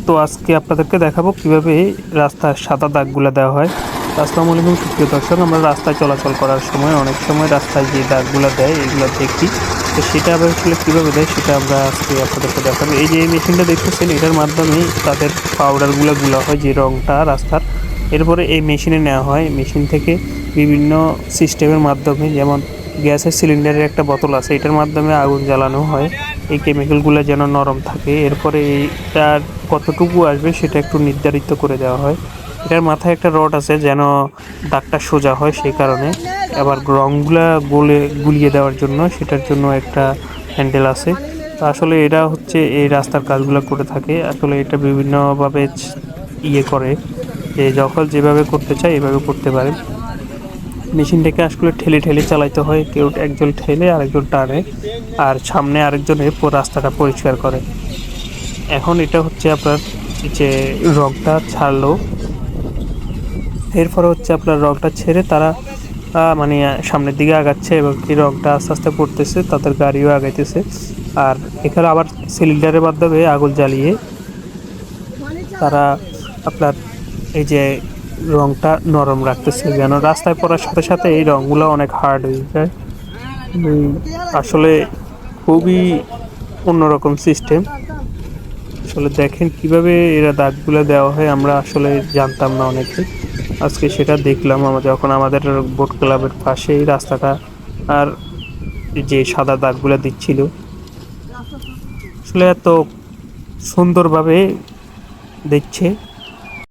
তো আজকে আপনাদেরকে দেখাবো কিভাবে রাস্তার সাদা দাগগুলো দেওয়া হয়। আসসালামু আলাইকুম সুপ্রিয় দর্শক, আমরা রাস্তায় চলাচল করার সময় অনেক সময় রাস্তায় যে দাগগুলো দেয় এগুলো দেখি। তো সেটা আবার আসলে কীভাবে দেয় সেটা আমরা আজকে আপনাদেরকে দেখাবো। এই যে এই মেশিনটা দেখতেছেন, এটার মাধ্যমে তাদের পাউডারগুলো গুলা হয়, যে রংটা রাস্তার। এরপরে এই মেশিনে নেওয়া হয়, মেশিন থেকে বিভিন্ন সিস্টেমের মাধ্যমে, যেমন গ্যাসের সিলিন্ডারের একটা বোতল আছে, এটার মাধ্যমে আগুন জ্বালানো হয় এই কেমিক্যালগুলো যেন নরম থাকে। এরপরে এইটার কতটুকু আসবে সেটা একটু নির্ধারিত করে দেওয়া হয়। এটার মাথায় একটা রড আছে যেন দাগটা সোজা হয়, সেই কারণে। আবার রংগুলা গুলিয়ে দেওয়ার জন্য সেটার জন্য একটা হ্যান্ডেল আছে। তো আসলে এটা হচ্ছে এই রাস্তার কাজগুলো করে থাকে। আসলে এটা বিভিন্নভাবে ইয়ে করে, যে যখন যেভাবে করতে চায় এভাবে করতে পারে। মেশিনটাকে আসলে ঠেলে ঠেলে চালাইতে হয়, কেউ একজন ঠেলে আরেকজন টানে, আর সামনে আরেকজনের রাস্তাটা পরিষ্কার করে। এখন এটা হচ্ছে আপনার যে রংটা ছাড়লো, এরপরে হচ্ছে আপনার রংটা ছেড়ে তারা মানে সামনের দিকে আগাচ্ছে এবং কি রংটা আস্তে আস্তে পড়তেছে, তাদের গাড়িও আগাইতেছে। আর এখানে আবার সিলিন্ডারের মাধ্যমে আগুন জ্বালিয়ে তারা আপনার এই যে রংটা নরম রাখতেছে, যেন রাস্তায় পড়ার সাথে সাথে এই রংগুলো অনেক হার্ড হয়ে যায়। আসলে খুবই অন্যরকম সিস্টেম। আসলে দেখেন কিভাবে এরা দাগগুলো দেওয়া হয়, আমরা আসলে জানতাম না অনেকে, আজকে সেটা দেখলাম আমরা যখন আমাদের বোট ক্লাবের পাশেই রাস্তাটা আর যে সাদা দাগগুলো দিচ্ছিল। আসলে এত সুন্দরভাবে দেখছে।